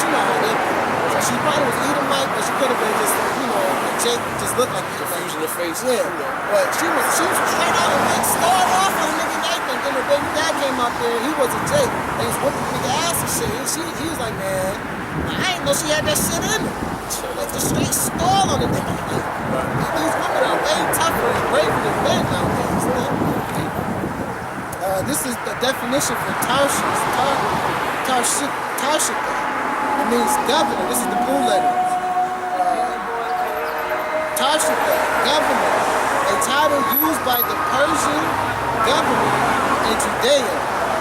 you know how they be. So she probably was Edomite, but she could have been just, you know, Jake just looked like Edomite. Confusion of face. Yeah, You know. but she was straight out and like started off on nigga Nathan. Then her baby dad came out there, he was a Jake. They was whooping nigga ass and shit. And he was like, man, I didn't know she had that shit in her. Like the straight stall on the nigga. Like, these women are way tougher and braver than men nowadays, man. This is the definition for Tarshish. It means governor. This is the blue letters. Tarshita, governor, a title used by the Persian governor in Judea.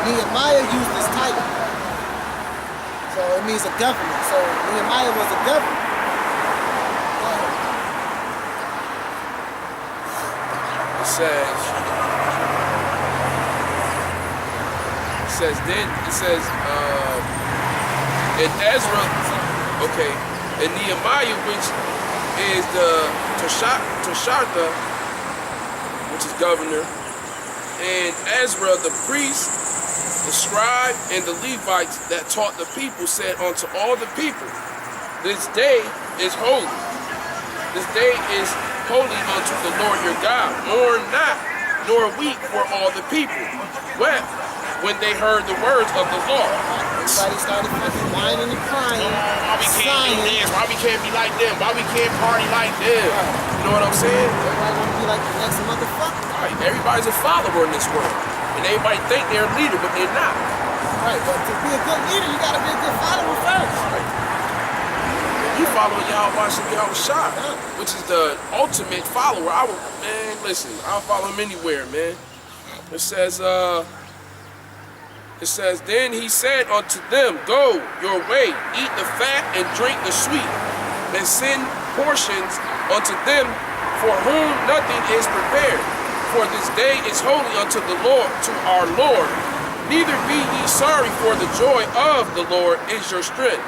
Nehemiah used this title. So it means a governor. So Nehemiah was a governor. It says, and Ezra, okay, and Nehemiah, which is the Toshatha, which is governor, and Ezra, the priest, the scribe, and the Levites that taught the people, said unto all the people, this day is holy. This day is holy unto the Lord your God. Mourn not, nor weep, for all the people wept when they heard the words of the law. Everybody started fucking whining and crying. Why we can't do this? Why we can't be like them? Why we can't party like them? You know what I'm saying? Everybody want to be like the next motherfucker. Right. Everybody's a follower in this world. And everybody think they're a leader, but they're not. Right, but to be a good leader, you gotta be a good follower first. Right. You follow Yahweh Shah, which is the ultimate follower. Man, listen, I'll follow him anywhere, man. It says, then he said unto them, go your way, eat the fat and drink the sweet, and send portions unto them for whom nothing is prepared. For this day is holy unto the Lord, to our Lord. Neither be ye sorry, for the joy of the Lord is your strength.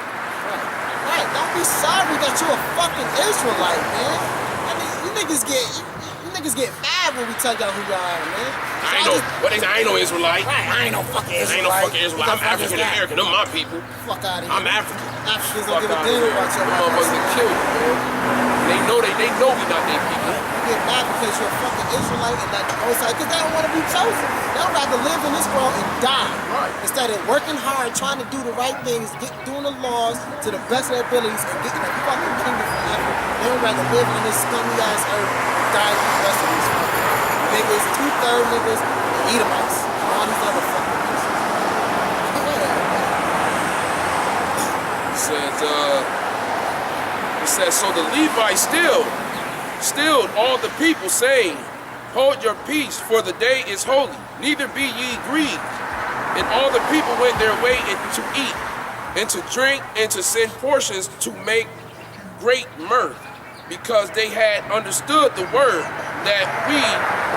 Right, don't be sorry that you're a fucking Israelite, man. I mean, you niggas get mad when we tell y'all who y'all are, man. I ain't no Israelite. Right, I ain't no fucking Israelite. I ain't no fucking Israelite. I'm African American. Them my people. Fuck out of here. I'm African. Africans don't give a damn about your motherfuckers get killed, man. They know we not their people. You get mad because you're a fucking Israelite and not the most side, because they don't want to be chosen. They would rather live in this world and die. Right. Instead of working hard, trying to do the right things, doing the laws to the best of their abilities and getting the fucking kingdom forever. They would rather live on this scummy ass earth and die with the rest of these fucking niggas, 2/3 niggas, and Edomites, and all these other fucking niggas. It says, so the Levites stilled all the people, saying, hold your peace, for the day is holy, neither be ye grieved. And all the people went their way to eat, and to drink, and to send portions, to make great mirth, because they had understood the word that we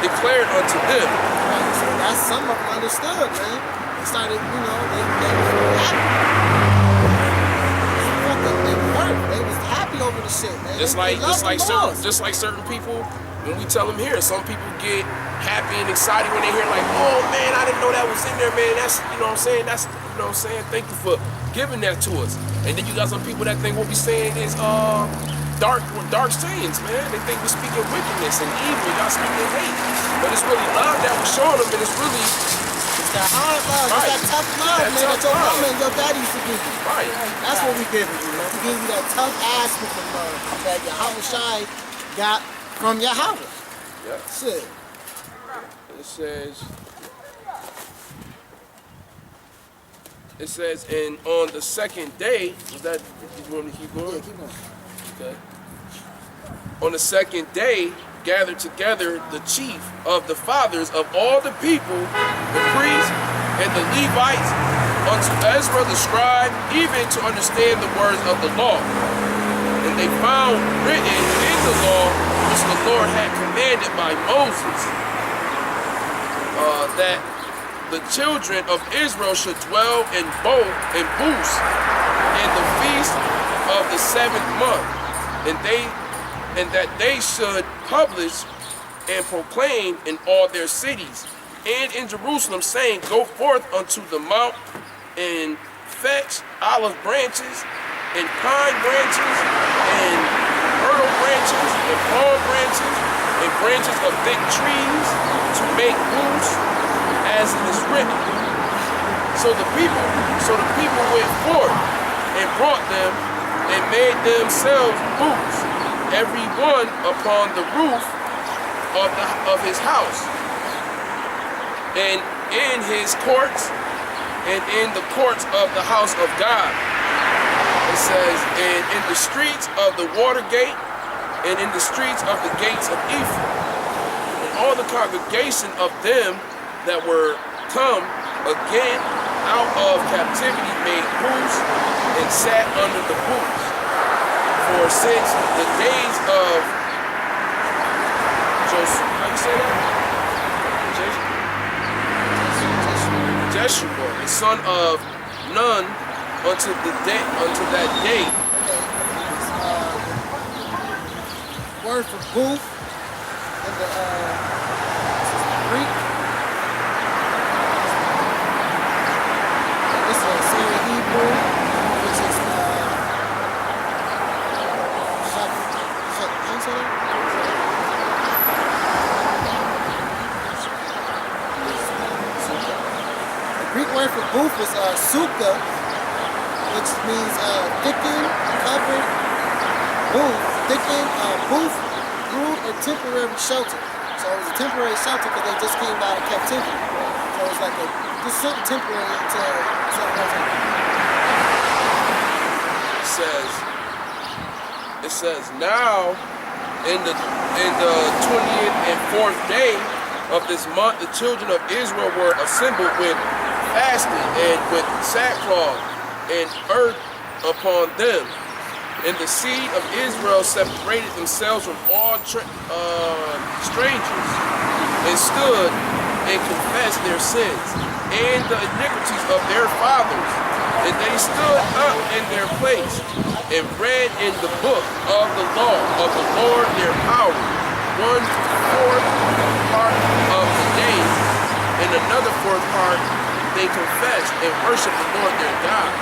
declared unto them. Right, so that's some of them understood, man. They started, you know, they were happy. They was happy over the shit, man. Just like certain people, when we tell them here, some people get happy and excited when they hear like, oh man, I didn't know that was in there, man. That's, you know what I'm saying? That's, you know what I'm saying? Thank you for giving that to us. And then you got some people that think what we saying is dark sayings, man. They think we're speaking wickedness and evil. Y'all speaking hate. But it's really love that we're showing them, and it's really that hard love, right. It's that tough love, man, that your mama and your daddy used to give you. Right. That's what we giving you, man. We give you that tough ass whooping love that Yahweh Shai got from Yahweh. Yeah. Shit. It says, and on the second day, was that, you want me to keep going? Yeah, keep going. Okay. On the second day, gathered together the chief of the fathers of all the people, the priests and the Levites, unto Ezra the scribe, even to understand the words of the law. And they found written in the law, which the Lord had commanded by Moses, that the children of Israel should dwell in booths in the feast of the 7th month, and that they should publish and proclaim in all their cities and in Jerusalem, saying, go forth unto the mount and fetch olive branches and pine branches, and myrtle branches, and palm branches, and branches of thick trees to make booths, as it is written. So the people went forth and brought them and made themselves booths, every one upon the roof of his house, and in his courts, and in the courts of the house of God. It says, and in the streets of the water gate, and in the streets of the gates of Ephraim. And all the congregation of them that were come again out of captivity made booths and sat under the booths. For since the days of Joseph, how you say that? Jeshua, the son of Nun, unto that day. Word for booth in the Greek. This is Syrian Hebrew, which is how you say that? The Greek word for booth was suka, which means thickened, covered, booth, thickened, booth, rude, or temporary shelter. So it was a temporary shelter because they just came out of captivity. So it was like just something temporary until something else happened. It says now in the 20th and 4th day of this month, the children of Israel were assembled with fasting and with sackcloth and earth upon them. And the seed of Israel separated themselves from all strangers, and stood and confessed their sins and the iniquities of their fathers. And they stood up in their place and read in the book of the law of the Lord their power, 1/4 part of the day, and another 4th part they confessed and worshiped the Lord their God.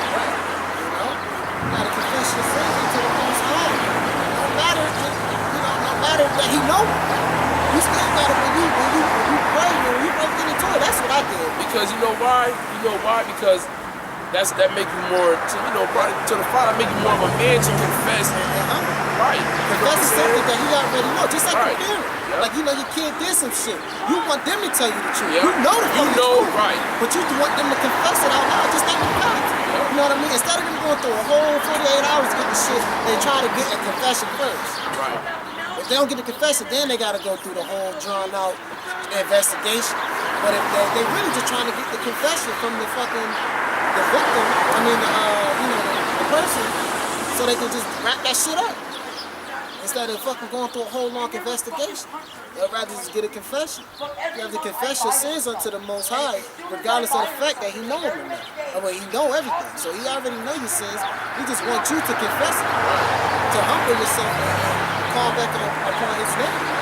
You gotta confess your sins unto the Most High. No matter that He knows, you still gotta believe when you pray, when you get into it. That's what I did. Because you know why? Because that make you more to the Father, make you more of a man to confess. Right. Confess is something that He already knows. Just like your parent. Yep. Like your kid did some shit. You want them to tell you the truth. Yep. You know the truth. Right. But you want them to confess it out loud, just like your parents. Yep. You know what I mean? Instead of them going through a whole 48 hours to get the shit, they try to get a confession first. Right. If they don't get the confession, then they gotta go through the whole drawn out investigation. But if they really just trying to get the confession from the victim, the person, so they can just wrap that shit up. Instead of going through a whole long investigation. They'd rather just get a confession. You have to confess your sins unto the Most High, regardless of the fact that He knows them or not. He know everything. So He already know your sins. He just wants you to confess it. To humble yourself and call back upon His name.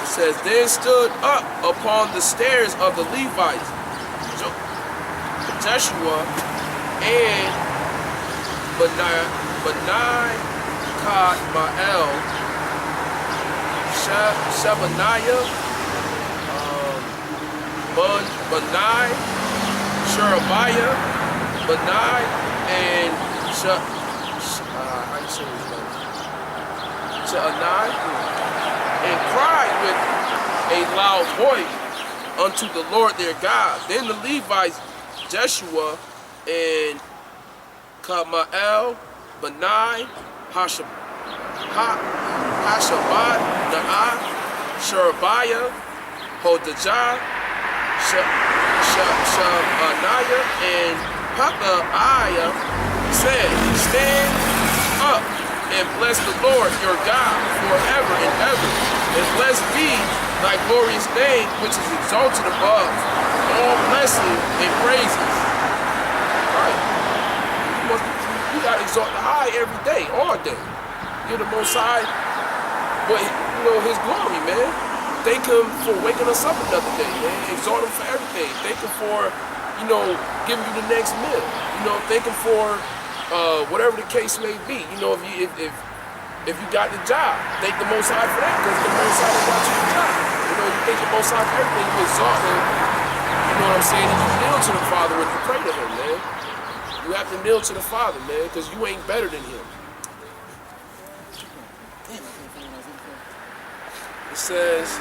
It says, then stood up upon the stairs of the Levites, Jeshua and Benai Kadmael, Shebaniah, Benai, Sherebiah, Benai, and Sheanai, and cried with a loud voice unto the Lord their God. Then the Levites, Jeshua and Kadmael, Benai, Hashabat, Naah, Sherebiah, Hodijah, Shebaniah, and Pakaiah said, stand up and bless the Lord your God forever and ever, and blessed be thy glorious name, which is exalted above all blessing and praises. Right. You gotta exalt the high every day, all day. Give the Most High, but His glory, man. thank him for waking us up another day, man. Exhort him for everything. Thank him for, giving you the next meal. Thank him for whatever the case may be. If you got the job, thank the Most High for that, because the Most High got you the job. You thank the Most High for everything. You exalt him. You know what I'm saying? And you kneel to the Father when you pray to him, man. You have to kneel to the Father, man, because you ain't better than him. It says,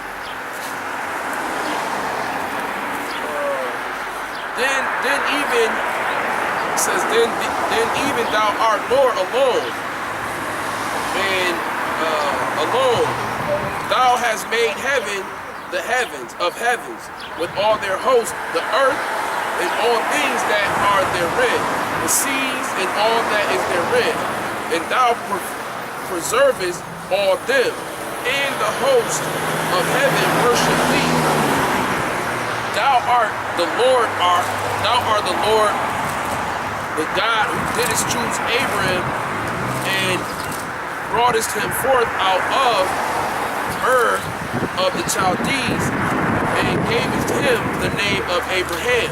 then even thou art Lord alone, and alone thou hast made heaven, the heavens of heavens, with all their hosts, the earth and all things that are therein, the seas and all that is therein, and thou preservest all them, and the host of heaven worship thee. Thou art the Lord, the God who didst choose Abraham and broughtest him forth out of Ur of the Chaldees, and gavest him the name of Abraham,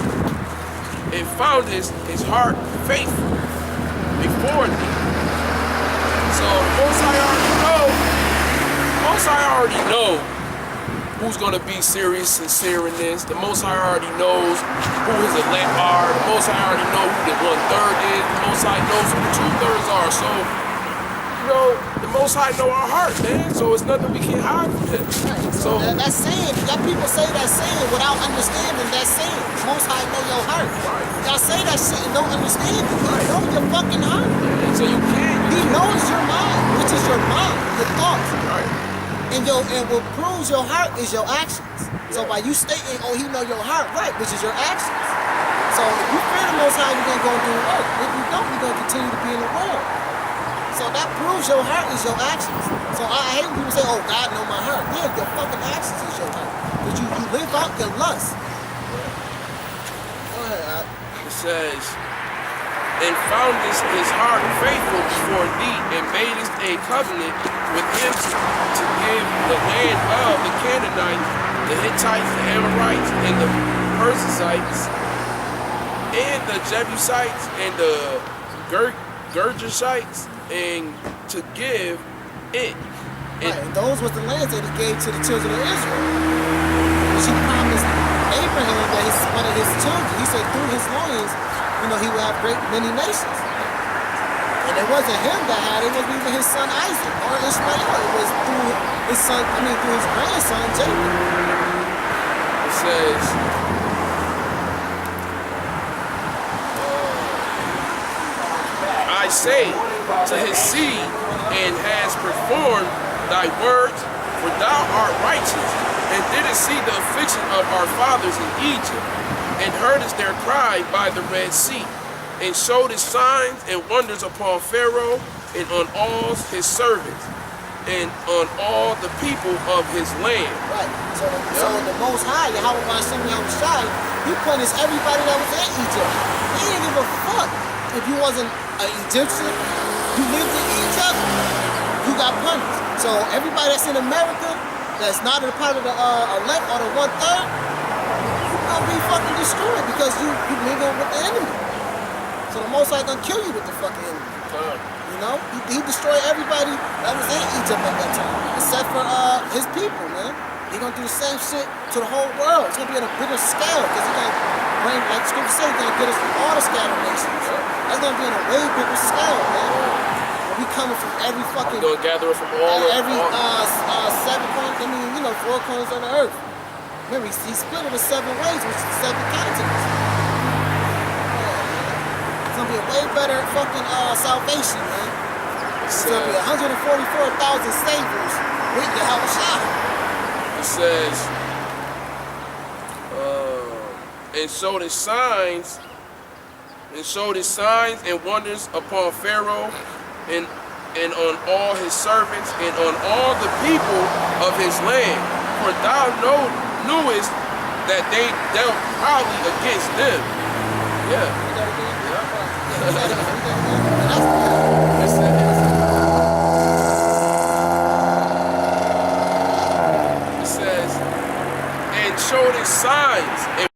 and foundest his heart faithful before thee. So the Most High already know who's going to be serious, sincere in this. The Most High already knows who his elect are. The Most High already knows who the 1/3 is. The Most High knows who the 2/3 are. So, the Most High know our heart, man. So it's nothing we can hide from him. Right. So that's saying, y'all people say that saying without understanding that saying. The Most High know your heart. Right. Y'all say that shit and don't understand it. He knows your fucking heart. So you can't. He knows your mind, which is your mind, your thoughts. Right. And what proves your heart is your actions. So by you stating, oh, he know your heart, right, which is your actions. So if you fear the Most High, you're going to go do work. If you don't, you're going to continue to be in the world. So that proves your heart is your actions. So I hate when people say, oh, God know my heart. Yeah, your fucking actions is your heart. But you live out your lust. Go ahead, It says, and foundest his heart faithful before thee, and madest a covenant with him to give the land of the Canaanites, the Hittites, the Amorites, and the Perizzites, and the Jebusites, and the Girgashites, and to give it. Right, and those was the lands that he gave to the children of Israel, which he promised Abraham that one of his children. He said through his loins, he would have many nations. And it wasn't him that had it, it wasn't even his son Isaac or Ishmael. It was through his grandson Jacob. It says, I say to his seed, and has performed thy words, for thou art righteous, and didst see the affliction of our fathers in Egypt, and heardest their cry by the Red Sea, and showedest signs and wonders upon Pharaoh, and on all his servants, and on all the people of his land. Right. So the Most High, Yahweh Hashem Yahushai, he punished everybody that was in Egypt. He didn't give a fuck if you wasn't an Egyptian. You lived in Egypt, you got punished. So everybody that's in America, that's not a part of the elect or the 1/3, you're gonna be fucking destroyed because you mingle with the enemy. So the Most High gonna kill you with the fucking enemy. He destroyed everybody that was in Egypt at that time, except for his people, man. He gonna do the same shit to the whole world. It's gonna be on a bigger scale because he's gonna bring, like Scripture says, he's gonna get us from all the scattered nations. That's gonna be on a way bigger scale, man. We coming from every fucking. Gonna gather us from all every 7 corners. 4 corners of the earth. Remember, he split it with 7 ways, which is 7 continents. It's gonna be a way better fucking salvation, man. It's gonna be 144,000 saviors with Yahweh Shai. It says, and showed his signs and wonders upon Pharaoh, and on all his servants, and on all the people of his land. For thou knewest that they dealt proudly against them. Yeah. It says, showed his signs and